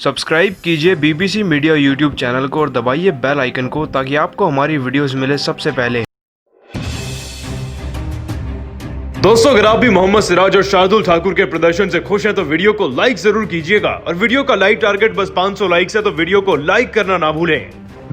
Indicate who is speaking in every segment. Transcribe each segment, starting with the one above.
Speaker 1: Subscribe कीजिए BBC media YouTube channel को और दबाइए बेल आइकन को ताकि आपको हमारी वीडियोस मिले सबसे पहले।
Speaker 2: दोस्तों, अगर आप भी मोहम्मद सिराज और शार्दुल ठाकुर के प्रदर्शन से खुश हैं तो वीडियो को लाइक जरूर कीजिएगा और वीडियो का लाइक टारगेट बस 500 लाइक्स है तो वीडियो को लाइक करना ना भूलें।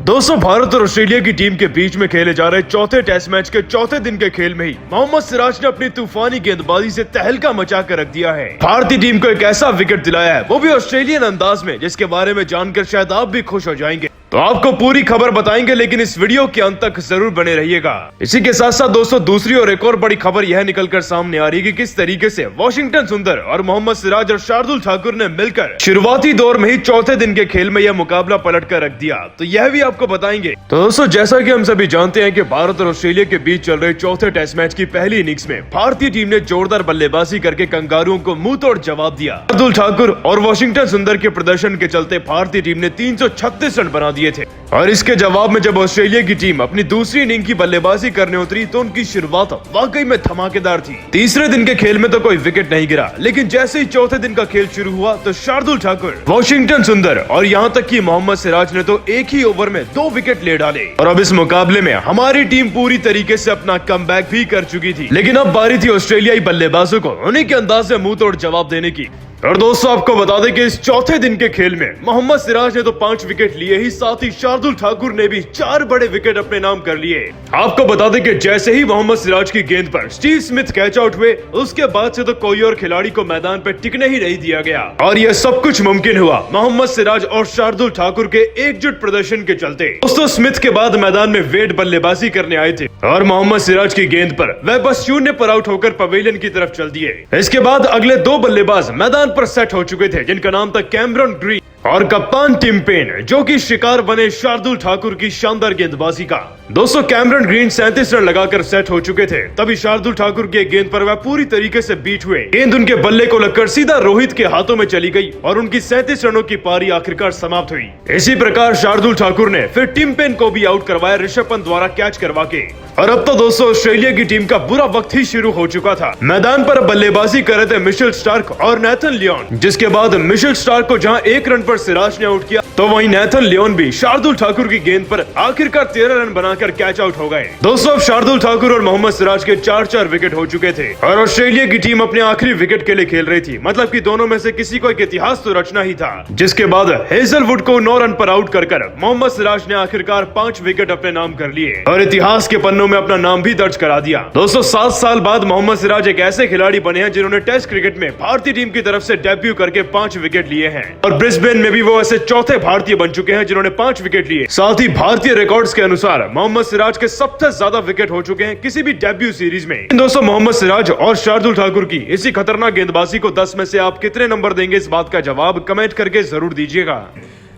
Speaker 2: दोस्तों, भारत और ऑस्ट्रेलिया की टीम के बीच में खेले जा रहे चौथे टेस्ट मैच के चौथे दिन के खेल में ही मोहम्मद सिराज ने अपनी तूफानी गेंदबाजी से तहलका मचा कर रख दिया है। भारतीय टीम को एक ऐसा विकेट दिलाया है, वो भी ऑस्ट्रेलियन अंदाज में, जिसके बारे में जानकर शायद आप भी खुश हो जाएंगे। तो आपको पूरी खबर बताएंगे, लेकिन इस वीडियो के अंत तक जरूर बने रहिएगा। इसी के साथ साथ दोस्तों, दूसरी और एक और बड़ी खबर यह निकलकर सामने आ रही है कि किस तरीके से वाशिंगटन सुंदर और मोहम्मद सिराज और शार्दुल ठाकुर ने मिलकर शुरुआती दौर में ही चौथे दिन के खेल में यह मुकाबला पलट कर रख दिया। तो यह भी आपको बताएंगे। तो दोस्तों, जैसा कि हम सभी जानते हैं कि भारत और ऑस्ट्रेलिया के बीच चल रहे चौथे टेस्ट मैच की पहली इनिंग्स में भारतीय टीम ने जोरदार बल्लेबाजी करके कंगारुओं को मुंह तोड़ जवाब दिया। शार्दुल ठाकुर और वाशिंगटन सुंदर के प्रदर्शन के चलते भारतीय टीम ने 336 रन बना दिए थे और इसके जवाब में जब ऑस्ट्रेलिया की टीम अपनी दूसरी इनिंग की बल्लेबाजी करने उतरी तो उनकी शुरुआत वाकई में धमाकेदार थी। तीसरे दिन के खेल में तो कोई विकेट नहीं गिरा, लेकिन जैसे ही चौथे दिन का खेल शुरू हुआ तो शार्दुल ठाकुर, वाशिंगटन सुंदर और यहां तक कि मोहम्मद सिराज ने तो एक ही ओवर में 2 विकेट ले डाले। और अब इस मुकाबले में हमारी टीम पूरी तरीके से अपना कमबैक भी कर चुकी थी, लेकिन अब बारी थी ऑस्ट्रेलियाई बल्लेबाजों को उन्हीं के अंदाज से मुंह तोड़ जवाब देने की। और दोस्तों, आपको बता दें कि इस चौथे दिन के खेल में मोहम्मद सिराज ने तो 5 विकेट लिए ही, साथ ही शार्दुल ठाकुर ने भी 4 बड़े विकेट अपने नाम कर लिए। आपको बता दें कि जैसे ही मोहम्मद सिराज की गेंद पर स्टीव स्मिथ कैच आउट हुए, उसके बाद से तो कोई और खिलाड़ी को मैदान पर टिकने ही नहीं दिया गया और यह सब कुछ मुमकिन हुआ मोहम्मद सिराज और शार्दुल ठाकुर के एकजुट प्रदर्शन के चलते। दोस्तों, स्मिथ के बाद मैदान में वेड बल्लेबाजी करने आए थे और मोहम्मद सिराज की गेंद पर वह बस 0 पर आउट होकर पवेलियन की तरफ चल दिए। इसके बाद अगले 2 बल्लेबाज मैदान पर सेट हो चुके थे, जिनका नाम था कैमरन ग्रीन और कप्तान टिम पेन, जो कि शिकार बने शार्दुल ठाकुर की शानदार गेंदबाजी का। दोस्तों, कैमरन ग्रीन 37 रन लगाकर सेट हो चुके थे, तभी शार्दुल ठाकुर की गेंद पर वह पूरी तरीके से बीट हुए। गेंद उनके बल्ले को लगकर सीधा रोहित के हाथों में चली गई और उनकी 37 रनों की पारी आखिरकार समाप्त हुई। इसी प्रकार शार्दुल ठाकुर ने फिर टिम पेन को भी आउट करवाया ऋषभ पंत द्वारा कैच करवा के। और अब तो दोस्तों, ऑस्ट्रेलिया की टीम का बुरा वक्त ही शुरू हो चुका था। मैदान पर बल्लेबाजी कर रहे थे मिशेल स्टार्क और नेथन लियोन, जिसके बाद मिशेल स्टार्क को जहां 1 रन पर सिराज ने आउट किया, तो वहीं नेथन लियोन भी शार्दुल ठाकुर की गेंद पर आखिरकार 13 रन बनाकर कैच आउट हो गए। दोस्तों, अब शार्दुल ठाकुर और मोहम्मद सिराज के 4-4 विकेट हो चुके थे और ऑस्ट्रेलिया की टीम अपने आखिरी विकेट के लिए खेल रही थी। मतलब कि दोनों में से किसी को एक इतिहास तो रचना ही था, जिसके बाद हेजलवुड को 9 रन पर आउट कर मोहम्मद सिराज ने आखिरकार 5 विकेट अपने नाम कर लिए और इतिहास के पन्नों में अपना नाम भी दर्ज करा दिया। दोस्तों, 7 साल बाद मोहम्मद सिराज एक ऐसे खिलाड़ी बने हैं जिन्होंने टेस्ट क्रिकेट में भारतीय टीम की तरफ से डेब्यू करके 5 विकेट लिए हैं और ब्रिस्बेन में भी वो ऐसे चौथे भारतीय बन चुके हैं जिन्होंने 5 विकेट लिए। साथ ही भारतीय रिकॉर्ड्स के अनुसार मोहम्मद सिराज के सबसे ज्यादा विकेट हो चुके हैं किसी भी डेब्यू सीरीज में। दोस्तों, मोहम्मद सिराज और शार्दुल ठाकुर की इसी खतरनाक गेंदबाजी को 10 में से आप कितने नंबर देंगे, इस बात का जवाब कमेंट करके जरूर दीजिएगा।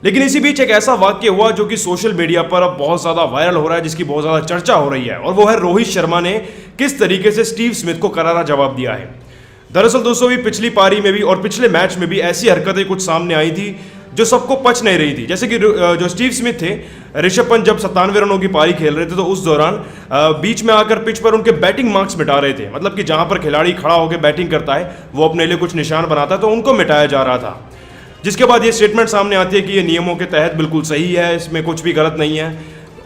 Speaker 3: लेकिन इसी बीच एक ऐसा वाक्य हुआ जो कि सोशल मीडिया पर अब बहुत ज्यादा वायरल हो रहा है, जिसकी बहुत ज्यादा चर्चा हो रही है, और वो है रोहित शर्मा ने किस तरीके से स्टीव स्मिथ को करारा जवाब दिया है। दरअसल दोस्तों, भी पिछली पारी में भी और पिछले मैच में भी ऐसी हरकतें कुछ सामने आई थी जो सबको पच नहीं रही थी। जैसे कि जो स्टीव स्मिथ थे, ऋषभ पंत जब 97 रनों की पारी खेल रहे थे तो उस दौरान बीच में आकर पिच पर उनके बैटिंग मार्क्स मिटा रहे थे। मतलब कि जहां पर खिलाड़ी खड़ा होकर बैटिंग करता है, वो अपने लिए कुछ निशान बनाता है, तो उनको मिटाया जा रहा था। जिसके बाद ये स्टेटमेंट सामने आती है कि ये नियमों के तहत बिल्कुल सही है, इसमें कुछ भी गलत नहीं है।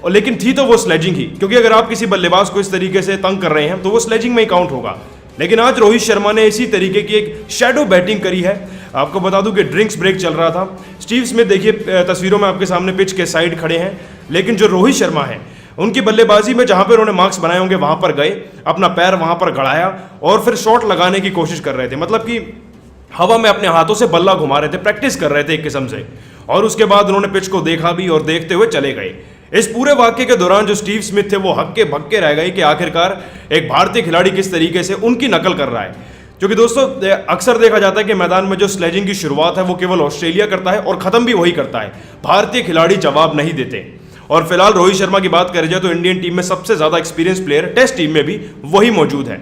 Speaker 3: और लेकिन थी तो वो स्लेजिंग ही, क्योंकि अगर आप किसी बल्लेबाज को इस तरीके से तंग कर रहे हैं तो वो स्लेजिंग में ही काउंट होगा। लेकिन आज रोहित शर्मा ने इसी तरीके की एक शैडो बैटिंग करी है। आपको बता दूं कि ड्रिंक्स ब्रेक चल रहा था। स्टीव स्मिथ देखिए तस्वीरों में आपके सामने पिच के साइड खड़े हैं, लेकिन जो रोहित शर्मा है उनकी बल्लेबाजी में जहां पर उन्होंने मार्क्स बनाए होंगे वहां पर गए, अपना पैर वहां पर गड़ाया और फिर शॉट लगाने की कोशिश कर रहे थे। मतलब कि हवा में अपने हाथों से बल्ला घुमा रहे थे, प्रैक्टिस कर रहे थे एक किस्म से। और उसके बाद उन्होंने पिच को देखा भी और देखते हुए चले गए। इस पूरे वाक्य के दौरान जो स्टीव स्मिथ थे वो हक्के भक्के रह गए कि आखिरकार एक भारतीय खिलाड़ी किस तरीके से उनकी नकल कर रहा है। क्योंकि दोस्तों, अक्सर देखा जाता है कि मैदान में जो स्लेजिंग की शुरुआत है वो केवल ऑस्ट्रेलिया करता है और खत्म भी वही करता है। भारतीय खिलाड़ी जवाब नहीं देते। और फिलहाल रोहित शर्मा की बात करें जाए तो इंडियन टीम में सबसे ज्यादा एक्सपीरियंस प्लेयर टेस्ट टीम में भी वही मौजूद है।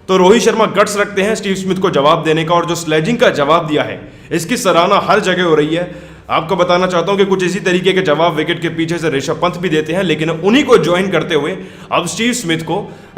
Speaker 3: तो रोहित शर्मा गट्स रखते हैं स्टीव स्मिथ को जवाब देने का, और जो स्लेजिंग का जवाब दिया है इसकी सराहना हर जगह हो रही है। आपको बताना चाहता हूं कि कुछ इसी तरीके के जवाब विकेट के पीछे से ऋषभ पंत भी देते हैं, लेकिन उन्हीं को ज्वाइन करते हुए अब स्टीव स्मिथ को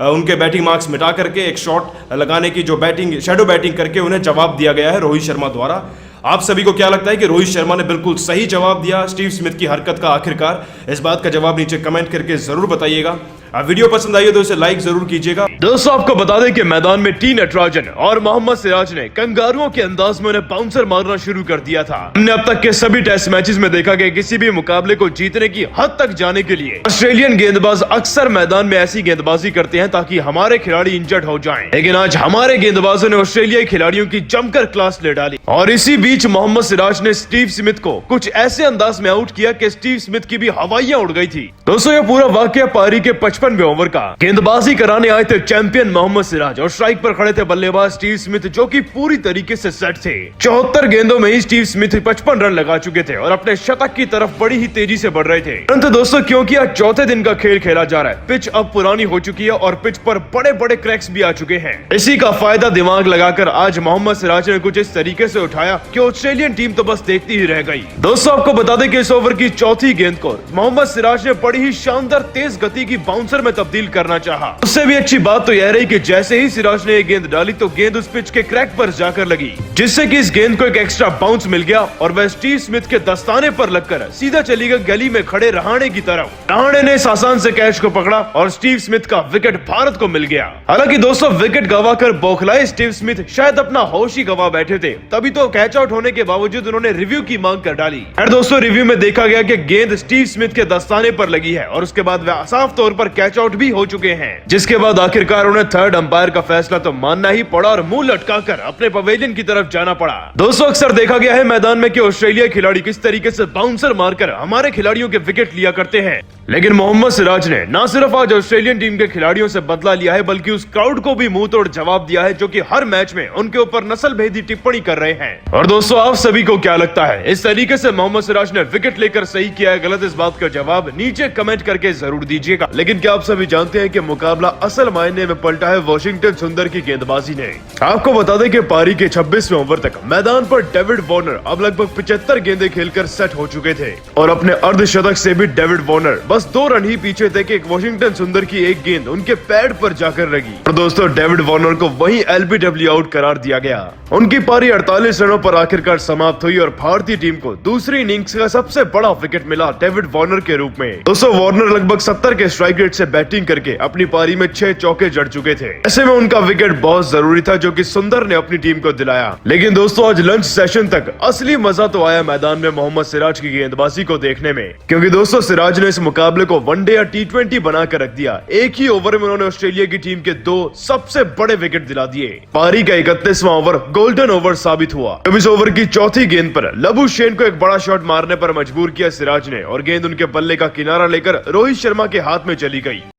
Speaker 3: उनके बैटिंग मार्क्स मिटा करके एक शॉट लगाने की जो बैटिंग शैडो बैटिंग करके उन्हें जवाब दिया गया है रोहित शर्मा द्वारा। आप सभी को क्या लगता है कि रोहित शर्मा ने बिल्कुल सही जवाब दिया स्टीव स्मिथ की हरकत का आखिरकार? इस बात का जवाब नीचे कमेंट करके जरूर बताइएगा। वीडियो पसंद आई तो इसे लाइक जरूर कीजिएगा।
Speaker 2: दोस्तों आपको बता दें कि मैदान में टी नटराजन और मोहम्मद सिराज ने कंगारुओं के अंदाज में उन्हें बाउंसर मारना शुरू कर दिया था। हमने अब तक के सभी टेस्ट मैचेस में देखा कि किसी भी मुकाबले को जीतने की हद तक जाने के लिए ऑस्ट्रेलियन गेंदबाज अक्सर मैदान में ऐसी गेंदबाजी करते हैं ताकि हमारे खिलाड़ी इंजर्ड हो जाएं। लेकिन आज हमारे गेंदबाजों ने ऑस्ट्रेलियाई खिलाड़ियों की जमकर क्लास ले डाली और इसी बीच मोहम्मद सिराज ने स्टीव स्मिथ को कुछ ऐसे अंदाज में आउट किया कि स्टीव स्मिथ की भी हवाइयां उड़ गई थी। दोस्तों ये पूरा वाकया पारी के 55वें ओवर का। गेंदबाजी कराने आए थे चैंपियन मोहम्मद सिराज और स्ट्राइक पर खड़े थे बल्लेबाज स्टीव स्मिथ, जो कि पूरी तरीके से सेट थे। 74 गेंदों में ही स्टीव स्मिथ 55 रन लगा चुके थे और अपने शतक की तरफ बड़ी ही तेजी से बढ़ रहे थे। परंतु दोस्तों क्योंकि आज चौथे दिन का खेल खेला जा रहा है, पिच अब पुरानी हो चुकी है और पिच पर बड़े बड़े क्रैक्स भी आ चुके हैं। इसी का फायदा दिमाग लगाकर आज मोहम्मद सिराज ने कुछ इस तरीके से उठाया कि ऑस्ट्रेलियन टीम तो बस देखती ही रह गई। दोस्तों आपको बता दें कि इस ओवर की चौथी गेंद को मोहम्मद सिराज ने बड़ी ही शानदार तेज गति की बाउंसर में तब्दील करना चाहा। उससे भी अच्छी बात तो यह रही कि जैसे ही सिराज ने गेंद डाली तो गेंद उस पिच के क्रैक पर जाकर लगी, जिससे कि इस गेंद को एक एक्स्ट्रा बाउंस मिल गया और वह स्टीव स्मिथ के दस्ताने पर लगकर सीधा चली गई गली में खड़े रहाणे की तरफ। रहाणे ने इस आसान से कैच को पकड़ा और स्टीव स्मिथ का विकेट भारत को मिल गया। हालांकि दोस्तों विकेट गवाकर बौखलाए स्टीव स्मिथ शायद अपना होश ही गवा बैठे थे, तभी तो कैच आउट होने के बावजूद उन्होंने रिव्यू की मांग कर डाली। और दोस्तों रिव्यू में देखा गया कि गेंद स्टीव स्मिथ के दस्ताने पर लगी है और उसके बाद वह साफ तौर पर कैच आउट भी हो चुके हैं, जिसके बाद आखिरकार उन्हें थर्ड अंपायर का फैसला तो मानना ही पड़ा और मुंह लटकाकर अपने पवेलियन की तरफ जाना पड़ा। दोस्तों अक्सर देखा गया है मैदान में कि ऑस्ट्रेलियाई खिलाड़ी किस तरीके से बाउंसर मारकर हमारे खिलाड़ियों के विकेट लिया करते हैं, लेकिन मोहम्मद सिराज ने न सिर्फ आज ऑस्ट्रेलियन टीम के खिलाड़ियों से बदला लिया है बल्कि उस क्राउड को भी मुंह तोड़ जवाब दिया है, जो कि हर मैच में उनके ऊपर नस्ल भेदी टिप्पणी कर रहे हैं। और दोस्तों आप सभी को क्या लगता है, इस तरीके से मोहम्मद सिराज ने विकेट लेकर सही किया है गलत, इस बात का जवाब नीचे कमेंट करके जरूर दीजिएगा। लेकिन क्या आप सभी जानते हैं कि मुकाबला असल मायने में पलटा है वॉशिंगटन सुंदर की गेंदबाजी ने। आपको बता दें कि पारी के 26वें ओवर तक मैदान पर डेविड वार्नर अब लगभग 75 गेंदें खेलकर सेट हो चुके थे और अपने अर्धशतक से भी डेविड वार्नर बस 2 रन ही पीछे थे कि वॉशिंगटन सुंदर की एक गेंद उनके पैड पर जाकर लगी और दोस्तों डेविड वार्नर को वहीं एलबीडब्ल्यू आउट करार दिया गया। उनकी पारी 48 रनों पर आखिरकार समाप्त हुई और भारतीय टीम को दूसरी इनिंग्स का सबसे बड़ा विकेट मिला डेविड वार्नर के रूप में। दोस्तों वार्नर लगभग 70 के स्ट्राइक रेट से बैटिंग करके अपनी पारी में 6 चौके जड़ चुके थे। ऐसे में उनका विकेट बहुत जरूरी था, जो कि सुंदर ने अपनी टीम को दिलाया। लेकिन दोस्तों आज लंच सेशन तक असली मजा तो आया मैदान में मोहम्मद सिराज की गेंदबाजी को देखने में, क्योंकि दोस्तों सिराज ने इस मुकाबले को वनडे या T20 बनाकर रख दिया। एक ही ओवर में उन्होंने ऑस्ट्रेलिया की टीम के 2 सबसे बड़े विकेट दिला दिए। पारी का 31वां ओवर गोल्डन ओवर साबित हुआ जब इस ओवर की चौथी गेंद पर लबुशेन को एक बड़ा शॉट मारने पर मजबूर किया सिराज ने और गेंद उनके बल्ले का किनारा लेकर रोहित शर्मा के हाथ में चली गई।